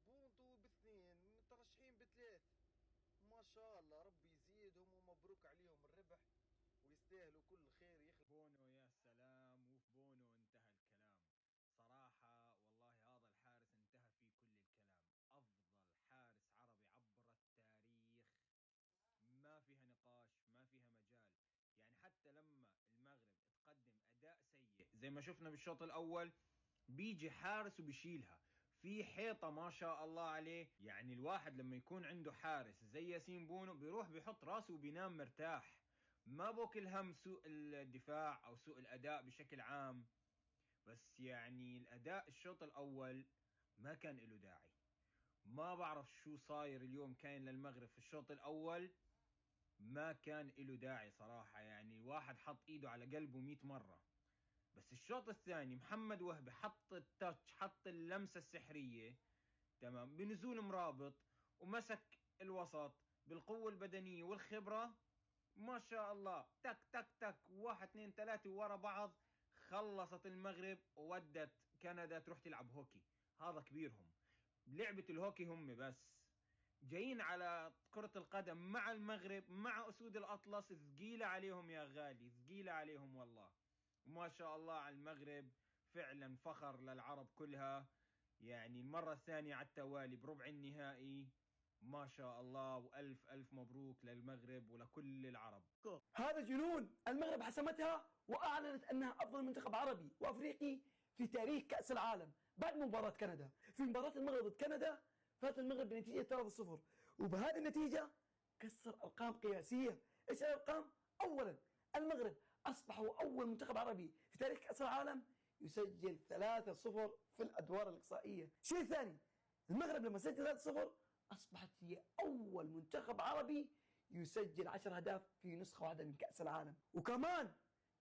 بونتو باثنين مترشحين بثلاث. ما شاء الله، ربي يزيدهم ومبروك عليهم الربح، ويستاهلوا كل خير. يخلق بونو يا سلام، وفي بونو انتهى الكلام. صراحة والله هذا الحارس انتهى فيه كل الكلام. أفضل حارس عربي عبر التاريخ، ما فيها نقاش، ما فيها مجال. يعني حتى لما المغرب تقدم أداء سيء زي ما شفنا بالشوط الأول، بيجي حارس وبيشيلها في حيطة ما شاء الله عليه. يعني الواحد لما يكون عنده حارس زي ياسين بونو بيروح بيحط راسه وبينام مرتاح، ما بوك الهم سوء الدفاع أو سوء الأداء بشكل عام. بس يعني الأداء الشوط الأول ما كان له داعي. ما بعرف شو صاير اليوم كاين للمغرب في الشوط الأول، ما كان له داعي صراحة. يعني الواحد حط إيده على قلبه 100 مرة. بس الشوط الثاني محمد وهبي حط التاتش، حط اللمسة السحرية، تمام، بنزول مرابط ومسك الوسط بالقوة البدنية والخبرة. ما شاء الله، تك تك تك، واحد اثنين ثلاثة ورا بعض، خلصت المغرب وودت كندا تروح تلعب هوكي. هذا كبيرهم، لعبة الهوكي هم بس جايين على كرة القدم مع المغرب مع أسود الأطلس. ثقيلة عليهم يا غالي، ثقيلة عليهم والله. وما شاء الله على المغرب، فعلا فخر للعرب كلها. يعني المرة الثانية على التوالي بربع النهائي، ما شاء الله، وألف ألف مبروك للمغرب ولكل العرب. هذا جنون. المغرب حسمتها وأعلنت أنها أفضل منتخب عربي وأفريقي في تاريخ كأس العالم بعد مباراة كندا. في مباراة المغرب ضد كندا فات المغرب بنتيجة 3-0، وبهذه النتيجة كسر أرقام قياسية. إيش الأرقام؟ أولا، المغرب أصبح هو أول منتخب عربي في تاريخ كأس العالم يسجل 3-0 في الأدوار الإقصائية. الشيء الثاني، المغرب لما سجل 3-0 أصبحت هي أول منتخب عربي يسجل 10 أهداف في نسخة واحدة من كأس العالم. وكمان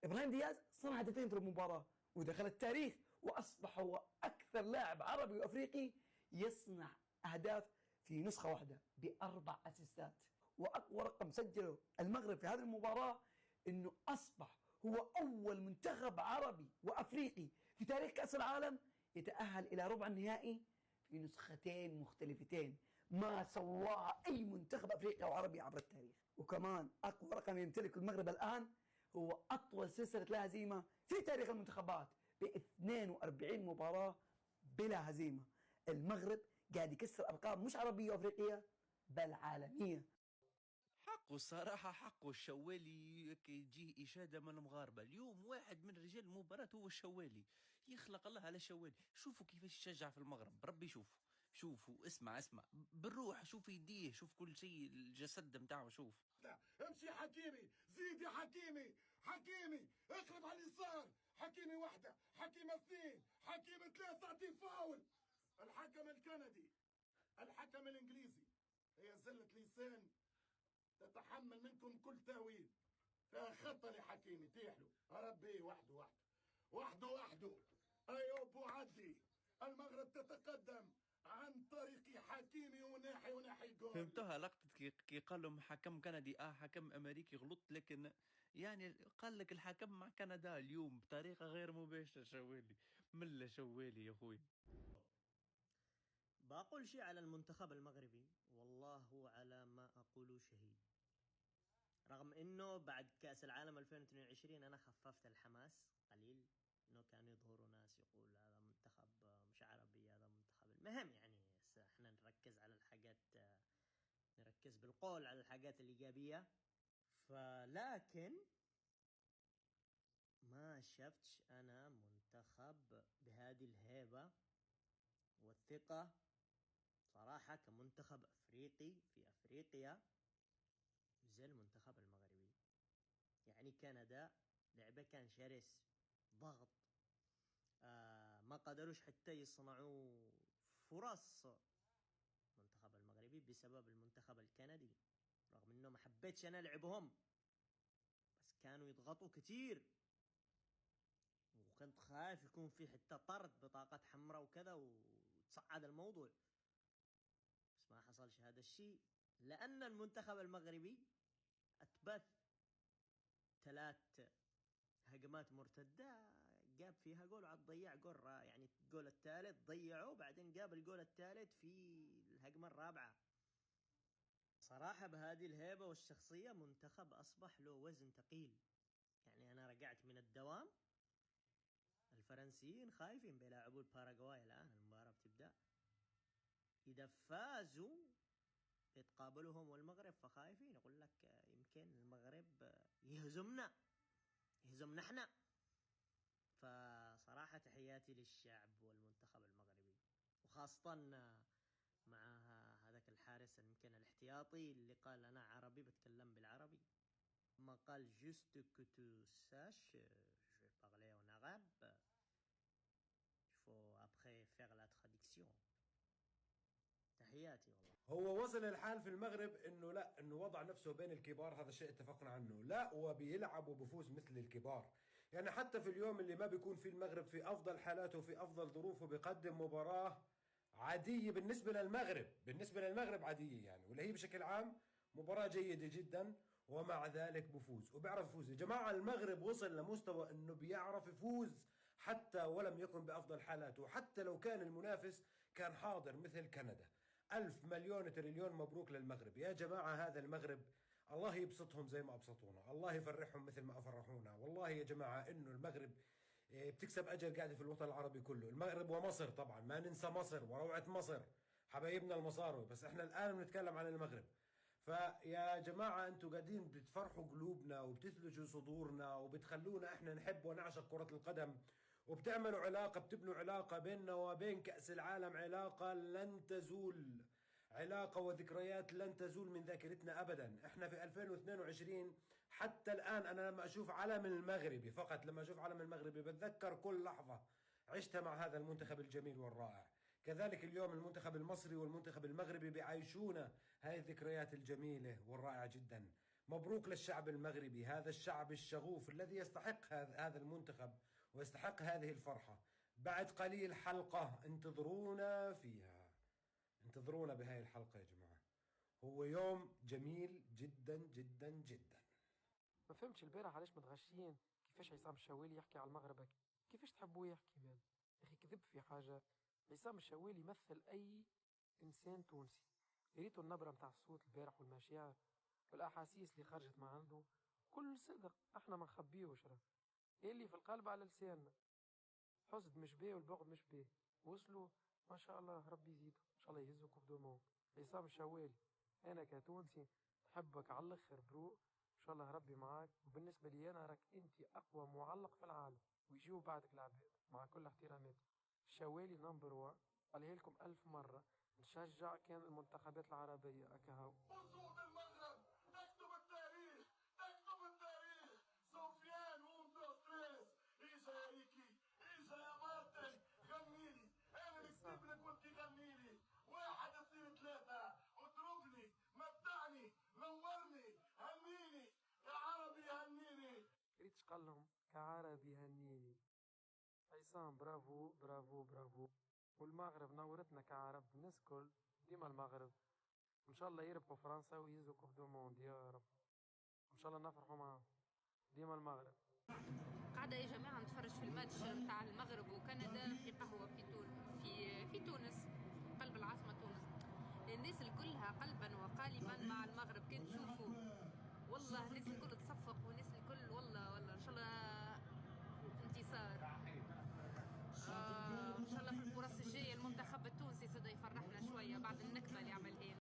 إبراهيم دياز صنع هدفين في المباراة ودخل التاريخ، وأصبح هو أكثر لاعب عربي وأفريقي يصنع أهداف في نسخة واحدة ب4 أسيستات. وأقوى رقم سجله المغرب في هذه المباراة أنه أصبح هو أول منتخب عربي وأفريقي في تاريخ كأس العالم يتأهل إلى ربع النهائي في نسختين مختلفتين ما سواها أي منتخب أفريقي أو عربي عبر التاريخ. وكمان أقوى رقم يمتلكه المغرب الآن هو أطول سلسلة لا هزيمة في تاريخ المنتخبات ب 42 مباراة بلا هزيمة. المغرب قاعد يكسر أرقام مش عربية وأفريقية بل عالمية. حقه الصراحة، حقه الشوالي يجيه إشادة من المغاربة. اليوم واحد من رجال المباراة هو الشوالي، يخلق الله على الشوالي. شوفوا كيفاش يشجع في المغرب، بربي شوفوا اسمع بالروح، شوف يديه، شوف كل شيء، الجسد متاعه، شوف. امشي حكيمي، زيد يا حكيمي اقلب على اليسار، حكيمي واحدة، حكيمة اثنين، حكيمة ثلاثة، اعطيه فاول. الحكم الكندي، الحكم الانجليزي، هي زلة لسان تتحمل منكم كل تاويل. فيها خطة لحكيمي تيحلو ربي وحده. ايوب وعدي، المغرب تتقدم عن طريق حكيمي وناحي جول. فهمتوها لقطة كي قال لهم حكم كندي، حكم امريكي غلط، لكن يعني قال لك الحكم مع كندا اليوم بطريقة غير مباشرة. شوالي ملا شوالي يا اخوي. بقول شيء على المنتخب المغربي، والله على ما أقول شهيد. رغم أنه بعد كأس العالم 2022 أنا خففت الحماس قليل، أنه كانوا يظهروا ناس يقول هذا منتخب مش عربي، هذا منتخب. المهم يعني احنا نركز على الحاجات، نركز بالقول على الحاجات الإيجابية. فلكن ما شفتش أنا منتخب بهذه الهيبة والثقة صراحة كمنتخب أفريقي في أفريقيا زي المنتخب المغربي. يعني كندا لعبة كان شرس، ضغط، ما قدروش حتى يصنعوا فرص المنتخب المغربي بسبب المنتخب الكندي. رغم انه ما حبيتش انا لعبهم، بس كانوا يضغطوا كتير، وكنت خايف يكون في حتى طرد بطاقات حمراء وكذا وتصعد الموضوع. بس ما حصلش هذا الشيء، لأن المنتخب المغربي أثبت 3 هجمات مرتدة جاب فيها جول وعاد ضيع جول يعني الجول الثالث ضيعه، بعدين جاب الجول الثالث في الهجمة الرابعة. صراحة بهذه الهيبة والشخصية منتخب أصبح له وزن ثقيل. يعني أنا رجعت من الدوام، الفرنسيين خايفين بيلاعبوا الباراغواي الآن، المباراة بتبدأ. إذا فازوا يتقابلهم والمغرب فخايفين، يقول لك يمكن المغرب يهزمنا احنا. فصراحة تحياتي للشعب والمنتخب المغربي، وخاصة مع هذاك الحارس يمكن الاحتياطي اللي قال أنا عربي بتكلم بالعربي، ما قال juste que tu saches je vais parler en arabe, il faut après faire la traduction. تحياتي والله. هو وصل الحال في المغرب انه لا، انه وضع نفسه بين الكبار، هذا الشيء اتفقنا عنه. لا، وبيلعب وبفوز مثل الكبار. يعني حتى في اليوم اللي ما بيكون فيه المغرب في افضل حالاته وفي افضل ظروفه بيقدم مباراة عادية بالنسبة للمغرب، عادية يعني، ولا هي بشكل عام مباراة جيدة جدا، ومع ذلك بفوز وبيعرف يفوز. يا جماعة المغرب وصل لمستوى انه بيعرف يفوز حتى ولم يكن بافضل حالاته، حتى لو كان المنافس كان حاضر مثل كندا. 1000 مليون تريليون مبروك للمغرب يا جماعة. هذا المغرب الله يبسطهم زي ما أبسطونا، الله يفرحهم مثل ما أفرحونا. والله يا جماعة إنه المغرب بتكسب أجر قاعدة في الوطن العربي كله. المغرب ومصر طبعا، ما ننسى مصر وروعة مصر، حبايبنا المصاروي، بس إحنا الآن بنتكلم عن المغرب. فيا جماعة أنتوا قاعدين بتفرحوا قلوبنا وبتثلجوا صدورنا وبتخلونا إحنا نحب ونعشق كرة القدم، وبتعملوا علاقة، بتبنوا علاقة بيننا وبين كأس العالم، علاقة لن تزول، علاقة وذكريات لن تزول من ذاكرتنا أبدا. احنا في 2022 حتى الآن أنا لما أشوف علم المغربي، فقط لما أشوف علم المغربي بتذكر كل لحظة عشتها مع هذا المنتخب الجميل والرائع. كذلك اليوم المنتخب المصري والمنتخب المغربي بيعيشونا هاي الذكريات الجميلة والرائعة جدا. مبروك للشعب المغربي، هذا الشعب الشغوف الذي يستحق هذا المنتخب ويستحق هذه الفرحة. بعد قليل حلقة انتظرونا فيها، انتظرونا بهاي الحلقة يا جماعة. هو يوم جميل جدا جدا جدا. ما فهمتش البارح علاش متغشين كيفاش عصام الشوالي يحكي على المغرب هكا. كيفاش تحبوه يحكي مان؟ يا اخي كذب في حاجة. عصام الشوالي يمثل اي انسان تونسي. ريتو النبرة متاع الصوت البارح والمشاعر والاحاسيس اللي خرجت ما عنده كل صدق، احنا ما نخبيوش راه اللي في القلب على لساننا. حسد مش بيه والبغض مش بيه، وصلوا ما شاء الله ربي يزيدوا ان شاء الله يهزوا قدامهم. عصام الشوالي انا كتونسي نحبك على الاخر برو، ان شاء الله ربي معاك. وبالنسبه لي انا راك انت اقوى معلق في العالم، ويجيو بعدك العباد مع كل احترامات. الشوالي نمبر 1، قالها لكم 1000 مره. نشجع كان المنتخبات العربيه اكهو. أسود المغرب تكتب التاريخ، تكتب التاريخ. سفيان ومدوستريس، إيجا يا ريكي، إيجا يا مارتن، غنيلي. أنا نكتب لك وأنت غنيلي. 1 2 3، اتركني، متعني، نورني، هنيني يا عربي هنيني. ريتش قال لهم كعربي هنيني. عصام برافو برافو برافو. والمغرب نورتنا كعرب، الناس كل ديما المغرب. ان شاء الله يربحوا فرنسا ويهزوا كوب دو موند يا رب، ان شاء الله نفرحوا معاهم ديما المغرب. قاعدة يا جماعة نتفرج في الماتش نتاع المغرب وكندا في قهوة في تونس، قلب العاصمة تونس. الناس الكلها قلبا وقالبا مع المغرب. كي تشوفوا والله الناس الكل تصفق والناس